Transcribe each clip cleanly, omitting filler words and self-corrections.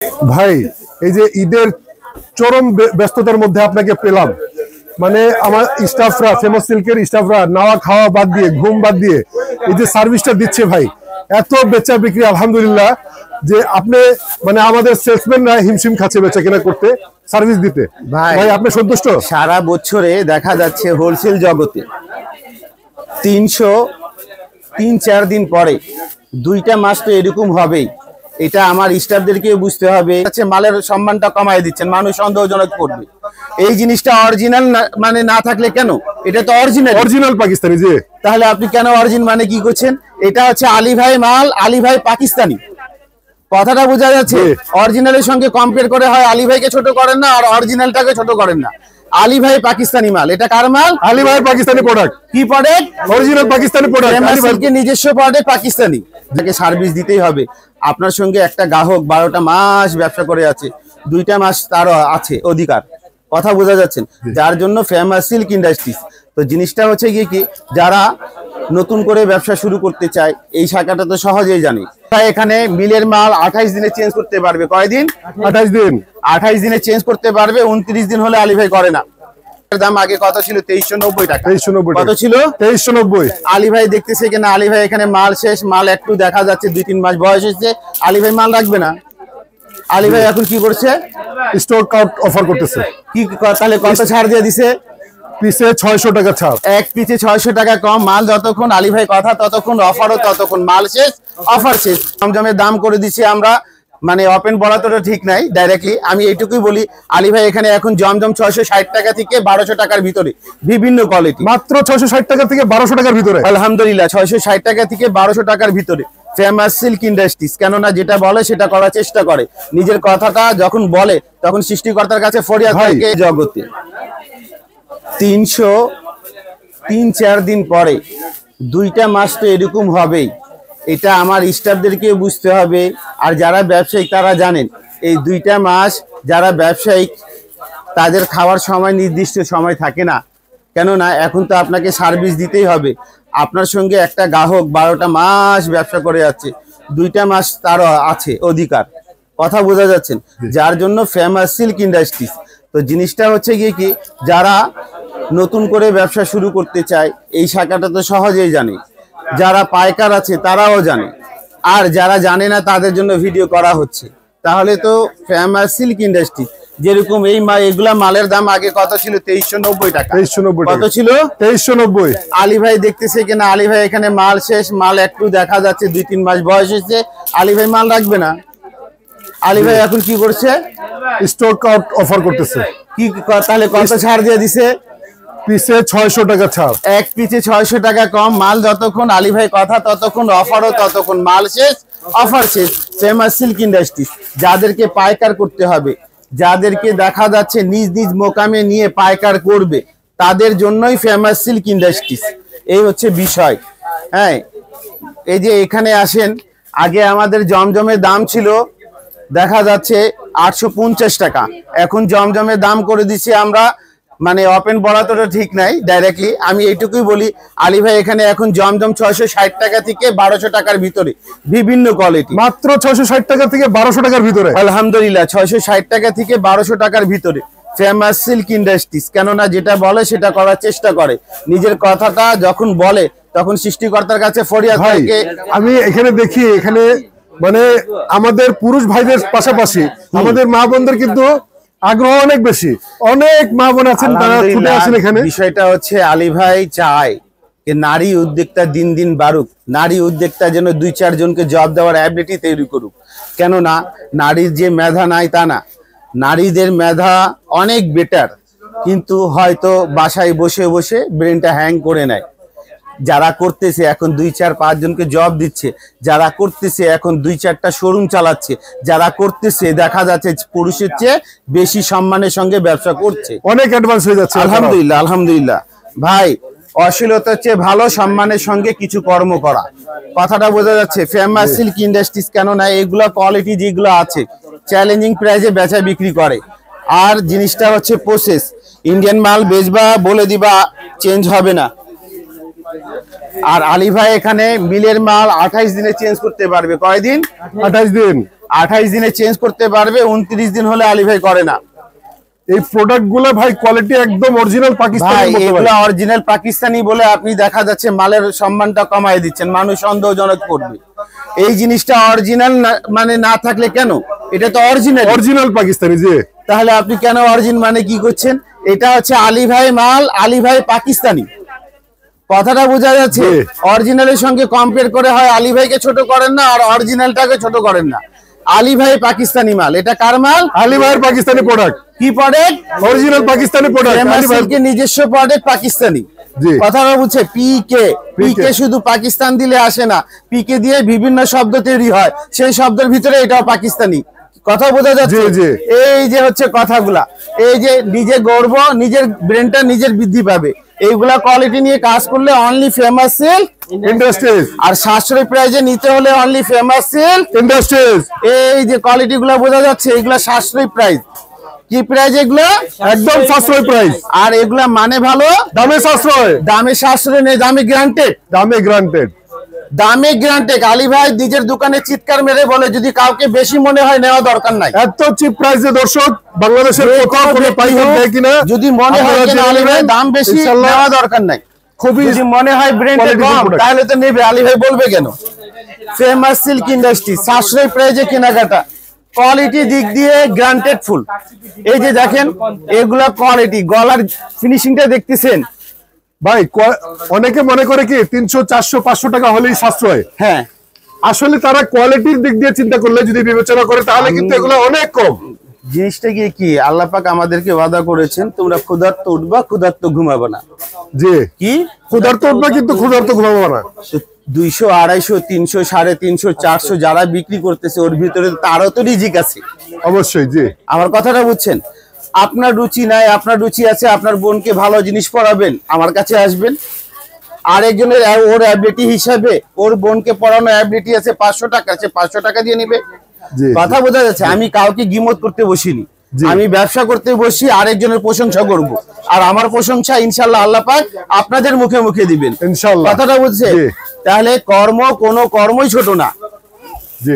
ভাই এই যে ঈদের চরম ব্যস্ততার মধ্যে আপনাকে পেলাম, মানে আমার স্টাফরা, ফেমাস সিল্কের স্টাফরা নাওয়া খাওয়া বাদ দিয়ে, ঘুম বাদ দিয়ে এই যে সার্ভিসটা দিচ্ছে ভাই, এত বেচা বিক্রি আলহামদুলিল্লাহ যে আপনি মানে আমাদের সেলসম্যানরা হিমশিম খাচ্ছে বেচা কেনা করতে, সার্ভিস দিতে। ভাই আপনি সন্তুষ্ট? সারা বছরে দেখা যাচ্ছে হোলসেল জগতে 304 দিন পরে 2টা মাস তো এরকম হবেই। এটা আমার স্টাফদেরকে বুঝতে হবে। মালের সম্মানটা কমায় দিচ্ছেন, মানুষ সন্দেহজনক করবে। এই জিনিসটা অরিজিনাল মানে না থাকলে কেন? এটা তো অরিজিনাল পাকিস্তানি। যে তাহলে আপনি কেন অরিজিনাল মানে কি করছেন? এটা হচ্ছে আলী ভাই মাল, আলী ভাই পাকিস্তানি, কথাটা বোঝা যাচ্ছে। অরিজিনালের সঙ্গে কম্পেয়ার করে হয় আলী ভাইকে ছোট করেন না, আর অরিজিনালটাকে ছোট করেন না। আলী ভাই পাকিস্তানি মাল, এটা কার মাল? আলী ভাই পাকিস্তানি প্রোডাক্ট। কি product? Original Pakistani product. Ali ভাইকে নিজস্ব প্রোডাক্ট পাকিস্তানি, যাকে সার্ভিস দিতেই হবে। আপনার সঙ্গে একটা গ্রাহক 12টা মাস ব্যবসা করে আছে, 2টা মাস তার আছে অধিকার, কথা বোঝা যাচ্ছেন। যার জন্য ফেমাস সিল্ক ইন্ডাস্ট্রিজ। তো জিনিসটা হচ্ছে গিয়ে কি, যারা নতুন করে ব্যবসা শুরু করতে চায় এই শাখাটা তো সহজেই জানি। এখানে মিলের মাল 28 দিনে চেঞ্জ করতে পারবে। কয়দিন? 28 দিন। 28 দিনে চেঞ্জ করতে পারবে। 29 দিন হলে আলী ভাই করে না। দাম আগে কত ছিল? 2390 টাকা। 2390। কত ছিল? 2390। আলী ভাই দেখতেছে কিনা, আলী ভাই এখানে মাল শেষ, মাল একটু দেখা যাচ্ছে 2-3 মাস বয়স হয়েছে, আলী ভাই মাল রাখবে না। আলী ভাই এখন কি করছে? স্টক আউট অফার করতেছে। কি তাহলে কত ছাড় দিয়ে দিছে? পিসে 600 টাকা ছাড়। এক পিসে 600 টাকা কম। মাল যতক্ষণ আলী ভাই কথা ততক্ষণ, অফারও ততক্ষণ। মাল শেষ, অফার শেষ। জমজমের দাম করে দিচ্ছি আমরা, মানে ওপেন বলা তো ঠিক নাই, ডাইরেক্টলি আমি এইটুকুই বলি। আলী ভাই এখানে এখন জমজম 660 টাকা থেকে 1200 টাকার ভিতরে, বিভিন্ন কোয়ালিটি। মাত্র 660 টাকা থেকে 1200 টাকার ভিতরে, আলহামদুলিল্লাহ। 660 টাকা থেকে 1200 টাকার ভিতরে ফেমাস সিল্ক ইন্ডাস্ট্রিজ। কেননা যেটা বলে সেটা করার চেষ্টা করে। নিজের কথাটা যখন বলে তখন সৃষ্টিকর্তার কাছে ফরিয়াদ থাকে। জগতে 304 দিন পরে 2টা মাস তো এরকম হবেই। এটা আমার স্টাফদেরকে বুঝতে হবে। আর যারা ব্যবসায়িক তারা জানেন, এই 2টা মাস যারা ব্যবসায়িক তাদের খাওয়ার সময় নির্দিষ্ট সময় থাকে না। কেননা এখন তো আপনাকে সার্ভিস দিতেই হবে। আপনার সঙ্গে একটা গ্রাহক 12টা মাস ব্যবসা করে যাচ্ছে, 2টা মাস তার আছে অধিকার, কথা বোঝা যাচ্ছেন। যার জন্য ফেমাস সিল্ক ইন্ডাস্ট্রিজ। তো জিনিসটা হচ্ছে গিয়ে কি, যারা নতুন করে ব্যবসা শুরু করতে চায় এই শাখাটা তো সহজেই জানে। যারা পাইকার আছে তারাও জানে, আর যারা জানে না তাদের জন্য ভিডিও করা হচ্ছে। তাহলে তো ফেমাস সিল্ক ইন্ডাস্ট্রি, যেরকম এই এগুলা মালের দাম আগে কত ছিল? 2390 টাকা। 2390। কত ছিল? 2390। আলী ভাই দেখতেছে কিনা, আলী ভাই এখানে মাল শেষ, মাল একটু দেখা যাচ্ছে 2-3 মাস বয়স হয়েছে, আলী ভাই মাল রাখবে না। আলী ভাই এখন কি করছে? স্টক আউট অফার করতেছে। কি তাহলে কত ছাড় দিয়ে দিছে? পিসে 600 টাকা ছাড়। এক পিসে 600 টাকা কম। মাল যতক্ষণ আলী ভাই কথা ততক্ষণ, অফারও ততক্ষণ। মাল শেষ, অফার শেষ। Famous silk industries. যাদেরকে পাইকার করতে হবে, যাদেরকে দেখা যাচ্ছে নিজ নিজ মোকামে নিয়ে পাইকার করবে, তাদের জন্যই ফেমাস সিল্ক ইন্ডাস্ট্রিজ। এই হচ্ছে বিষয়। হ্যাঁ, এই যে এখানে আসেন, আগে আমাদের জমজমের দাম ছিল দেখা যাচ্ছে 850 টাকা। এখন জমজমের দাম করে দিচ্ছি আমরা, মানে ওপেন বলা তো ঠিক নাই, ডাইরেক্টলি আমি এইটুকুই বলি। আলী ভাই এখানে এখন জমজম 660 টাকা থেকে 1200 টাকার ভিতরে, বিভিন্ন কোয়ালিটি। মাত্র 660 টাকা থেকে 1200 টাকার ভিতরে, আলহামদুলিল্লাহ। 660 টাকা থেকে 1200 টাকার ভিতরে ফেমাস সিল্ক ইন্ডাস্ট্রিজ। কেননা যেটা বলে সেটা করার চেষ্টা করে। নিজের কথাটা যখন বলে তখন সৃষ্টিকর্তার কাছে ফরিয়াদ থাকে। আমি এখানে দেখি, এখানে মানে আমাদের পুরুষ ভাইদের পাশাপাশি আমাদের মা বোনদের কিন্তু আগ্রহ অনেক বেশি। অনেক মা বোন আছেন, তারা ছুটে আসেন এখানে। বিষয়টা হচ্ছে আলী ভাই চায় যে নারী উদ্যোক্তা দিন দিন বাড়ুক, নারী উদ্যোক্তা যেন 2-4 জনকে জব দেওয়ার অ্যাবিলিটি তৈরি করুক। কেননা নারীর যে মেধা নাই তা না, নারীদের মেধা অনেক বেটার, কিন্তু হয়তো বাসায় বসে বসে ব্রেনটা হ্যাং করে নেয়। যারা করতেছে এখন 2-4-5 জনকে জব দিচ্ছে, যারা করতেছে এখন 2-4টা শোরুম চালাচ্ছে, যারা করতেছে দেখা যাচ্ছে পুরুষের চেয়ে বেশি সম্মানের সঙ্গে ব্যবসা করছে, অনেক অ্যাডভান্স হয়ে যাচ্ছে। আলহামদুলিল্লাহ, আলহামদুলিল্লাহ। ভাই, অশ্লীলতার চেয়ে ভালো সম্মানের সঙ্গে কিছু কর্ম করা, কথাটা বোঝা যাচ্ছে। ফেমাস সিল্ক ইন্ডাস্ট্রিজ, কেননা এগুলা কোয়ালিটি যেগুলো আছে চ্যালেঞ্জিং প্রাইসে বেচা বিক্রি করে। আর জিনিসটা হচ্ছে প্রসেস, ইন্ডিয়ান মাল বেচবা বলে দিবা, চেঞ্জ হবে না। আর আলী ভাই এখানে মিলের মাল 28 দিনে চেঞ্জ করতে পারবে। কয়দিন? 28 দিন। 28 দিনে চেঞ্জ করতে পারবে, 29 দিন হলে আলী ভাই করে না। এই প্রোডাক্ট গুলো ভাই কোয়ালিটি একদম অরিজিনাল পাকিস্তানি, এগুলো অরিজিনাল পাকিস্তানি বলে আপনি দেখা যাচ্ছে মালের সম্মানটা কমায় দিচ্ছেন, মানুষ সন্দেহজনক করবে। এই জিনিসটা অরিজিনাল মানে না থাকলে কেন, এটা তো অরিজিনাল পাকিস্তানি। জি, তাহলে আপনি কেন অরিজিনাল মানে কি করছেন? এটা হচ্ছে আলী ভাই মাল, আলী ভাই পাকিস্তানি, কথাটা বোঝা যাচ্ছে। অরিজিনালের সঙ্গে কম্পেয়ার করে হয় আলী ভাইকে ছোট করেন না, আর অরিজিনালটাকে ছোট করেন না। আলী ভাই পাকিস্তানি মাল, এটা কার মাল? আলী ভাইয়ের পাকিস্তানি প্রোডাক্ট। কি product? Original Pakistani product, Ali ভাইয়ের নিজস্ব প্রোডাক্ট পাকিস্তানি। কথাটা বুঝছে? পিকে শুধু পাকিস্তান দিলে আসে না, পিকে দিয়ে বিভিন্ন শব্দ তৈরি হয়, সেই শব্দের ভিতরে এটাও পাকিস্তানি। কথা বোঝা যাচ্ছে? এই যে হচ্ছে কথাগুলা, এই যে নিজে গর্ব, নিজের ব্রেনটা নিজের বৃদ্ধি পাবে। এইগুলা কোয়ালিটি নিয়ে কাজ করলে অনলি ফেমাস সেল ইন্ডাস্ট্রিজ, আর সাশ্রয়ী প্রাইজে নিতে হলে অনলি ফেমাস সেল ইন্ডাস্ট্রিজ। এই যে কোয়ালিটি গুলা বোঝা যাচ্ছে, এগুলা সাশ্রয়ী প্রাইস। কি প্রাইস এগুলো? একদম সাশ্রয় প্রাইস। আর এগুলা মানে ভালো, দামে সাশ্রয়। দামে সাশ্রয় নেই, দামে গ্যারান্টেড। দামে গ্যারান্টেড, দামে গ্যারান্টেড। আলী ভাই নিজের দোকানে চিৎকার মেরে বলে, যদি কাউকে বেশি মনে হয় নেওয়া দরকার নাই। এত চিপ প্রাইসে দর্শক বাংলাদেশের কোথাও কোনো পাইকার দেয় কিনা? যদি মনে হয় যে আলী ভাই দাম বেশি, নেওয়া দরকার নাই। খুবই যদি মনে হয় ব্র্যান্ডে কম, তাহলে তো নেবে। আলী ভাই বলবে কেন? ফেমাস সিল্ক ইন্ডাস্ট্রি, সাশ্রয়ী প্রাইজে কেনাকাটা, কোয়ালিটি দিক দিয়ে গ্যারান্টেড ফুল। এই যে দেখেন এগুলা কোয়ালিটি, গলার ফিনিশিংটা দেখতেছেন ভাই। অনেকে মনে করে কি 300, 400, 500 টাকা হলেই সাশ্রয়। হ্যাঁ, আসলে তারা কোয়ালিটির দিক দিয়ে চিন্তা করলে, যদি বিবেচনা করে, তাহলে কিন্তু এগুলো অনেক কম। জিনিসটা কি আল্লাহ পাক আমাদেরকে ওয়াদা করেছেন, তোমরা ক্ষুধার্ত উঠবা, ক্ষুধার্ত ঘুমাবে না। জি, কি ক্ষুধার্ত উঠবা কিন্তু ক্ষুধার্ত ঘুমাবো না। 200, 250, 300, 350, 400 যারা বিক্রি করতেছে, ওর ভিতরে তারও তো রিজিক আছে অবশ্যই। জি, আমার কথাটা বুঝছেন? আপনার রুচি নাই, আপনার রুচি আছে, আপনার বোনকে ভালো জিনিস পড়াবেন, আমার কাছে আসবেন। আরেকজনের ওর অ্যাবিলিটি হিসাবে ওর বোনকে পড়ানো অ্যাবিলিটি আছে, 500 টাকা আছে, 500 টাকা দিয়ে নিবে। কথা বোঝা যাচ্ছে? আমি কাউকে গিমত করতে বসিনি, আমি ব্যবসা করতে বসি, আরেকজনের প্রশংসা করব, আর আমার প্রশংসা ইনশাআল্লাহ আল্লাহ পাক আপনাদের মুখে মুখে দিবেন ইনশাআল্লাহ। কথাটা বুঝছে? তাহলে কোনো কর্মই ছোট না,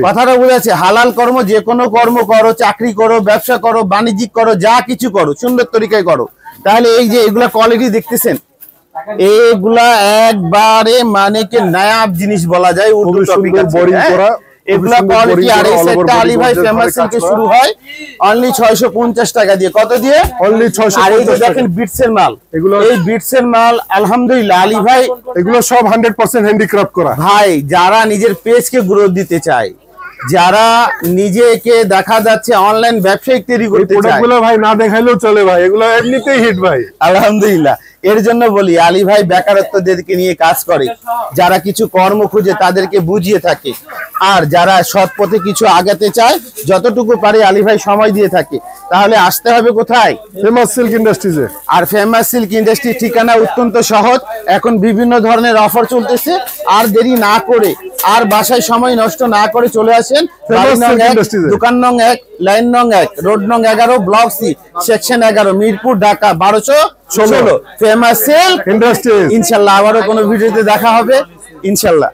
কথাটা বোঝাচ্ছে? হালাল কর্ম, যে কোনো কর্ম করো, চাকরি করো, ব্যবসা করো, বাণিজ্যিক করো, যা কিছু করো সুন্দর তরিকায় করো। তাহলে এই যে এগুলা কোয়ালিটি দেখতেছেন, এগুলা একবারে মানে কি নায়াব জিনিস বলা যায়। উর্দু টপিক আছে, এগুলা কোয়ালিটি। আর এই সেটটা আলী ভাই ফেমাস সিল্কে শুরু হয় অনলি 650 টাকা দিয়ে। কত দিয়ে? অনলি 650। আর এই যে দেখেন বিটসের মাল, এগুলো এই বিটসের মাল আলহামদুলিল্লাহ আলী ভাই, এগুলো সব 100% হ্যান্ডিক্রাফট করা। ভাই যারা নিজের পেজকে গ্রোথ দিতে চায়, যারা নিজেকে দেখা যাচ্ছে অনলাইন ব্যবসায়িক তৈরি করতে চায়, এগুলো ভাই না দেখাইলেও চলে ভাই, এগুলো এমনিতেই হিট ভাই আলহামদুলিল্লাহ। এর জন্য বলি আলী ভাই বেকারত্বদেরকে নিয়ে কাজ করে, যারা কিছু কর্ম খুঁজে তাদেরকে বুঝিয়ে থাকে, আর যারা সৎ পথে কিছু আগাতে চায় যতটুকু পারে আলী ভাই সময় দিয়ে থাকে। তাহলে আসতে হবে কোথায়? ফেমাস সিল্ক ইন্ডাস্ট্রিজে। আর ফেমাস সিল্ক ইন্ডাস্ট্রির ঠিকানা অত্যন্ত সহজ, এখন বিভিন্ন ধরনের অফার চলতেছে। আর দেরি না করে, আর বাসায় সময় নষ্ট না করে চলে আসেন দোকান নং 1, লাইন নং 1, রোড নং 11, block C, section 11, Mirpur, Dhaka 1216। Famous silk industries. ইনশাআল্লাহ আবারও কোনো ভিডিওতে দেখা হবে ইনশাআল্লাহ।